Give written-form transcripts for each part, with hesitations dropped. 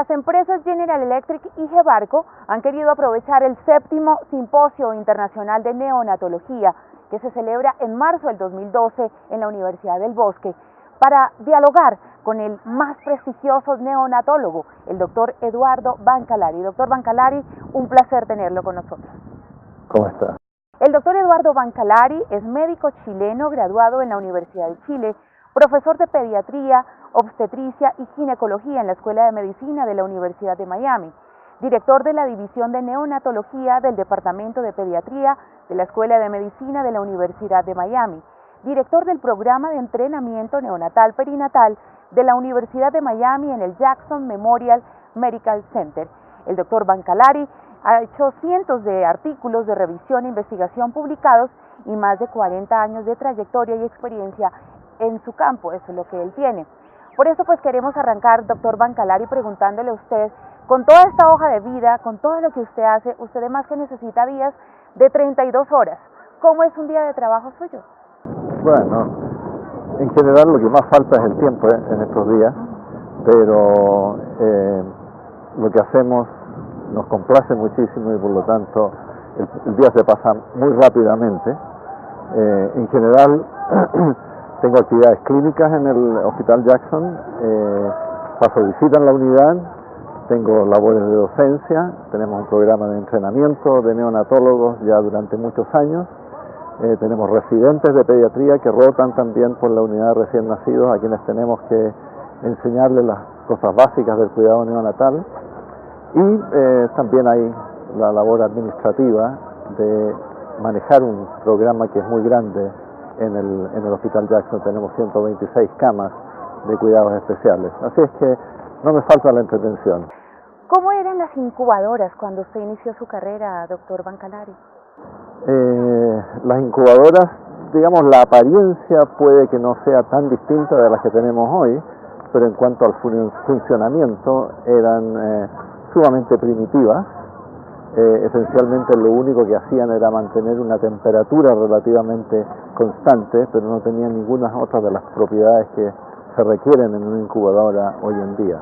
Las empresas General Electric y Gebarco han querido aprovechar el 7º Simposio Internacional de Neonatología, que se celebra en marzo del 2012 en la Universidad del Bosque, para dialogar con el más prestigioso neonatólogo, el doctor Eduardo Bancalari. Doctor Bancalari, un placer tenerlo con nosotros. ¿Cómo está? El doctor Eduardo Bancalari es médico chileno graduado en la Universidad de Chile, profesor de pediatría, obstetricia y ginecología en la Escuela de Medicina de la Universidad de Miami, director de la División de Neonatología del Departamento de Pediatría de la Escuela de Medicina de la Universidad de Miami, director del Programa de Entrenamiento Neonatal Perinatal de la Universidad de Miami en el Jackson Memorial Medical Center. El doctor Bancalari ha hecho cientos de artículos de revisión e investigación publicados y más de 40 años de trayectoria y experiencia en su campo, eso es lo que él tiene. Por eso pues queremos arrancar, doctor Bancalari, preguntándole a usted, con toda esta hoja de vida, con todo lo que usted hace, usted además que necesita días de 32 horas. ¿Cómo es un día de trabajo suyo? Bueno, en general lo que más falta es el tiempo en estos días, pero lo que hacemos nos complace muchísimo y por lo tanto el día se pasa muy rápidamente. En general tengo actividades clínicas en el Hospital Jackson, paso visita en la unidad, tengo labores de docencia, tenemos un programa de entrenamiento de neonatólogos ya durante muchos años, tenemos residentes de pediatría que rotan también por la unidad de recién nacidos a quienes tenemos que enseñarles las cosas básicas del cuidado neonatal y también hay la labor administrativa de manejar un programa que es muy grande en el Hospital Jackson. Tenemos 126 camas de cuidados especiales, así es que no me falta la entretención. ¿Cómo eran las incubadoras cuando usted inició su carrera, doctor Bancalari? Las incubadoras, digamos, la apariencia puede que no sea tan distinta de las que tenemos hoy, pero en cuanto al funcionamiento eran sumamente primitivas. Esencialmente lo único que hacían era mantener una temperatura relativamente constante, pero no tenían ninguna otra de las propiedades que se requieren en una incubadora hoy en día.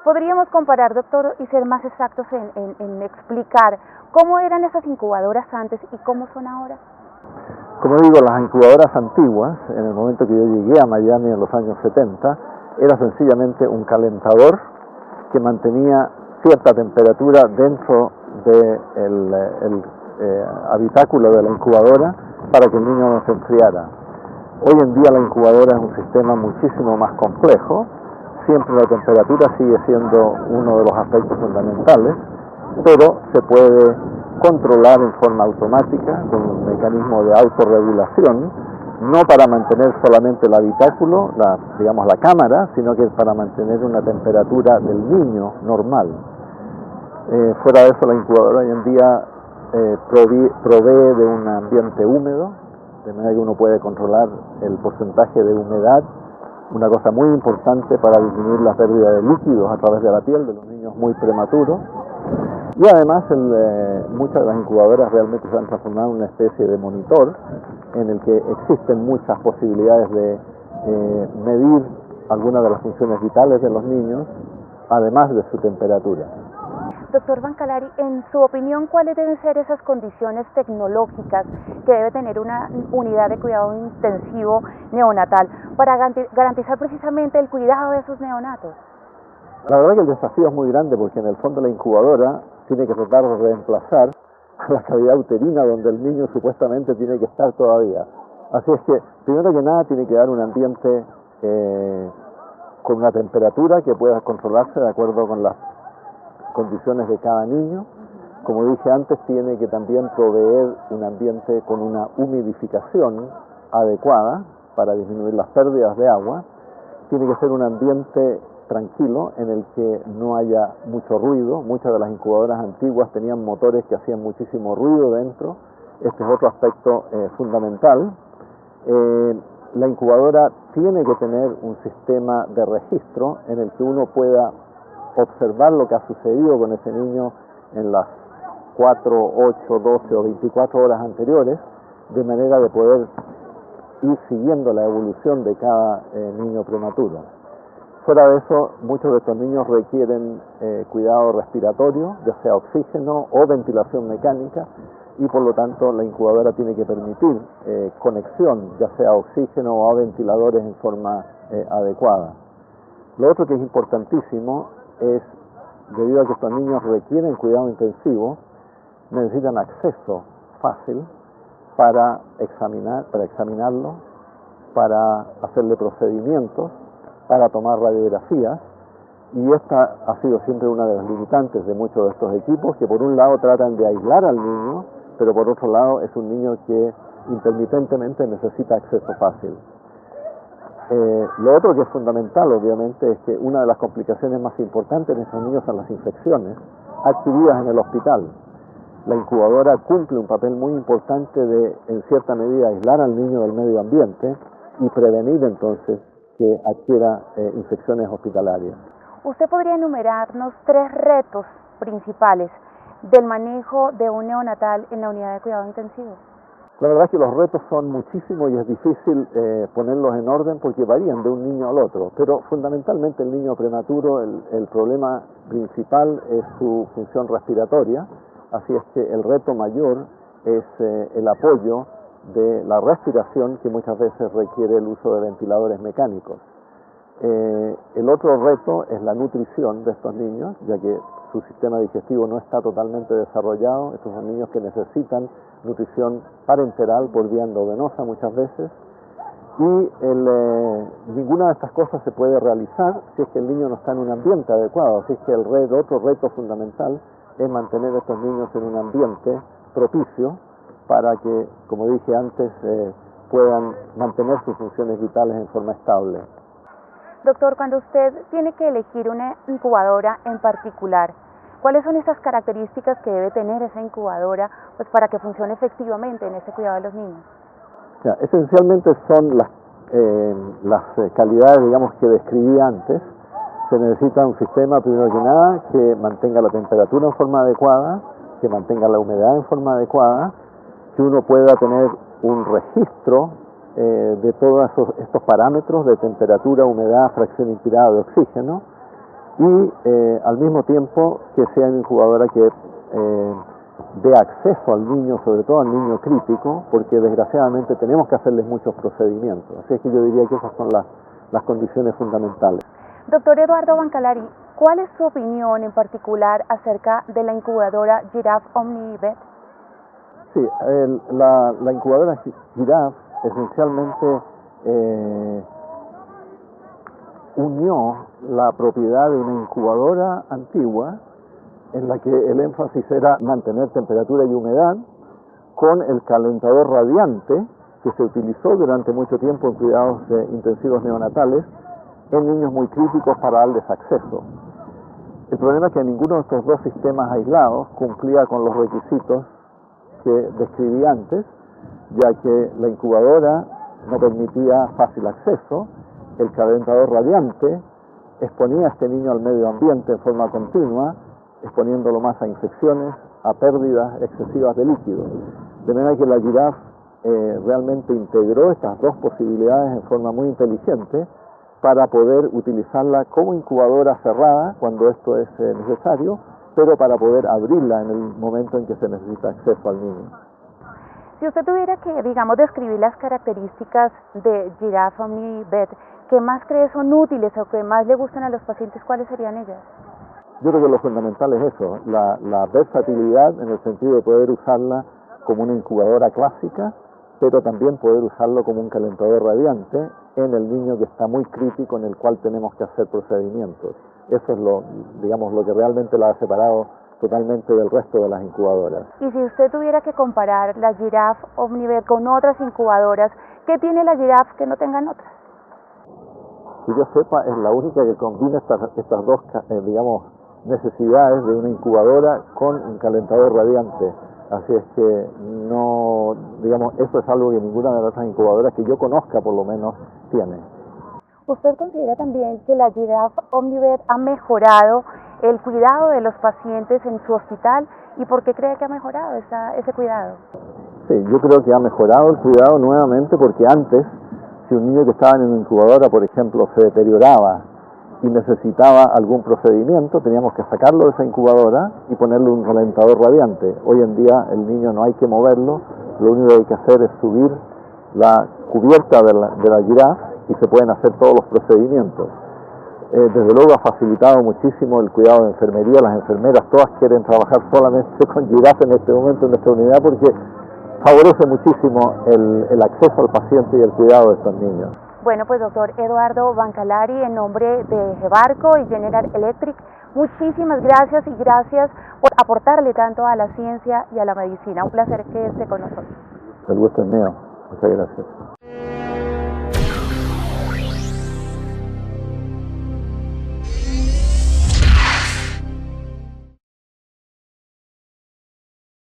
¿Podríamos comparar, doctor, y ser más exactos en explicar cómo eran esas incubadoras antes y cómo son ahora? Como digo, las incubadoras antiguas, en el momento que yo llegué a Miami en los años 70, era sencillamente un calentador que mantenía cierta temperatura dentro del habitáculo de la incubadora para que el niño no se enfriara. Hoy en día la incubadora es un sistema muchísimo más complejo, siempre la temperatura sigue siendo uno de los aspectos fundamentales, pero se puede controlar en forma automática con un mecanismo de autorregulación, no para mantener solamente el habitáculo, digamos la cámara, sino que para mantener una temperatura del niño normal. Fuera de eso, la incubadora hoy en día provee de un ambiente húmedo, de manera que uno puede controlar el porcentaje de humedad, una cosa muy importante para disminuir la pérdida de líquidos a través de la piel de los niños muy prematuros. Y además muchas de las incubadoras realmente se han transformado en una especie de monitor en el que existen muchas posibilidades de medir algunas de las funciones vitales de los niños, además de su temperatura. Doctor Bancalari, en su opinión, ¿cuáles deben ser esas condiciones tecnológicas que debe tener una unidad de cuidado intensivo neonatal para garantizar precisamente el cuidado de esos neonatos? La verdad que el desafío es muy grande porque en el fondo la incubadora tiene que tratar de reemplazar a la cavidad uterina donde el niño supuestamente tiene que estar todavía. Así es que, primero que nada, tiene que dar un ambiente con una temperatura que pueda controlarse de acuerdo con las condiciones de cada niño. Como dije antes, tiene que también proveer un ambiente con una humidificación adecuada para disminuir las pérdidas de agua. Tiene que ser un ambiente tranquilo en el que no haya mucho ruido. Muchas de las incubadoras antiguas tenían motores que hacían muchísimo ruido dentro. Este es otro aspecto fundamental. La incubadora tiene que tener un sistema de registro en el que uno pueda observar lo que ha sucedido con ese niño en las 4, 8, 12 o 24 horas anteriores, de manera de poder ir siguiendo la evolución de cada niño prematuro. Fuera de eso, muchos de estos niños requieren cuidado respiratorio, ya sea oxígeno o ventilación mecánica, y por lo tanto la incubadora tiene que permitir conexión, ya sea a oxígeno o a ventiladores en forma adecuada. Lo otro que es importantísimo es, debido a que estos niños requieren cuidado intensivo, necesitan acceso fácil para examinarlo, para hacerle procedimientos, para tomar radiografías, y esta ha sido siempre una de las limitantes de muchos de estos equipos, que por un lado tratan de aislar al niño, pero por otro lado es un niño que intermitentemente necesita acceso fácil. Lo otro que es fundamental, obviamente, es que una de las complicaciones más importantes en estos niños son las infecciones adquiridas en el hospital. La incubadora cumple un papel muy importante de, en cierta medida, aislar al niño del medio ambiente y prevenir entonces que adquiera infecciones hospitalarias. ¿Usted podría enumerarnos 3 retos principales del manejo de un neonatal en la unidad de cuidado intensivo? La verdad es que los retos son muchísimos y es difícil ponerlos en orden porque varían de un niño al otro, pero fundamentalmente el niño prematuro, el problema principal es su función respiratoria, así es que el reto mayor es el apoyo de la respiración, que muchas veces requiere el uso de ventiladores mecánicos. El otro reto es la nutrición de estos niños, ya que su sistema digestivo no está totalmente desarrollado. Estos son niños que necesitan nutrición parenteral por vía endovenosa muchas veces, y ninguna de estas cosas se puede realizar si es que el niño no está en un ambiente adecuado. Así es que otro reto fundamental es mantener a estos niños en un ambiente propicio para que, como dije antes, puedan mantener sus funciones vitales en forma estable. Doctor, cuando usted tiene que elegir una incubadora en particular, ¿cuáles son esas características que debe tener esa incubadora pues, para que funcione efectivamente en ese cuidado de los niños? Ya, esencialmente son las calidades, digamos, que describí antes. Se necesita un sistema, primero que nada, que mantenga la temperatura en forma adecuada, que mantenga la humedad en forma adecuada, que uno pueda tener un registro de todos estos parámetros de temperatura, humedad, fracción inspirada de oxígeno, y al mismo tiempo que sea una incubadora que dé acceso al niño, sobre todo al niño crítico, porque desgraciadamente tenemos que hacerles muchos procedimientos. Así es que yo diría que esas son las condiciones fundamentales. Doctor Eduardo Bancalari, ¿cuál es su opinión en particular acerca de la incubadora Giraffe OmniVet? Sí, la incubadora Giraffe esencialmente unió la propiedad de una incubadora antigua en la que el énfasis era mantener temperatura y humedad con el calentador radiante que se utilizó durante mucho tiempo en cuidados intensivos neonatales en niños muy críticos para darles acceso. El problema es que ninguno de estos dos sistemas aislados cumplía con los requisitos que describí antes, ya que la incubadora no permitía fácil acceso, el calentador radiante exponía a este niño al medio ambiente en forma continua, exponiéndolo más a infecciones, a pérdidas excesivas de líquido. De manera que la Giraffe realmente integró estas dos posibilidades en forma muy inteligente para poder utilizarla como incubadora cerrada cuando esto es necesario, pero para poder abrirla en el momento en que se necesita acceso al niño. Si usted tuviera que, digamos, describir las características de Giraffe OmniVet, ¿qué más cree son útiles o que más le gustan a los pacientes? ¿Cuáles serían ellas? Yo creo que lo fundamental es eso, la versatilidad en el sentido de poder usarla como una incubadora clásica, pero también poder usarlo como un calentador radiante en el niño que está muy crítico, en el cual tenemos que hacer procedimientos. Eso es lo que realmente la ha separado totalmente del resto de las incubadoras. Y si usted tuviera que comparar la Giraffe OmniVet con otras incubadoras, ¿qué tiene la Giraffe que no tengan otras? Que yo sepa, es la única que combina estas dos, necesidades de una incubadora con un calentador radiante. Así es que no, eso es algo que ninguna de las otras incubadoras que yo conozca por lo menos tiene. ¿Usted considera también que la Giraffe OmniVet ha mejorado el cuidado de los pacientes en su hospital? ¿Y por qué cree que ha mejorado ese cuidado? Sí, yo creo que ha mejorado el cuidado nuevamente porque antes, si un niño que estaba en una incubadora, por ejemplo, se deterioraba y necesitaba algún procedimiento, teníamos que sacarlo de esa incubadora y ponerle un calentador radiante. Hoy en día el niño no hay que moverlo, lo único que hay que hacer es subir la cubierta de la jirafa y se pueden hacer todos los procedimientos. Desde luego ha facilitado muchísimo el cuidado de enfermería. Las enfermeras todas quieren trabajar solamente con jirafas en este momento en nuestra unidad porque favorece muchísimo el acceso al paciente y el cuidado de estos niños. Bueno, pues doctor Eduardo Bancalari, en nombre de Gebarco y General Electric, muchísimas gracias y gracias por aportarle tanto a la ciencia y a la medicina. Un placer que esté con nosotros. El gusto es mío. Muchas gracias.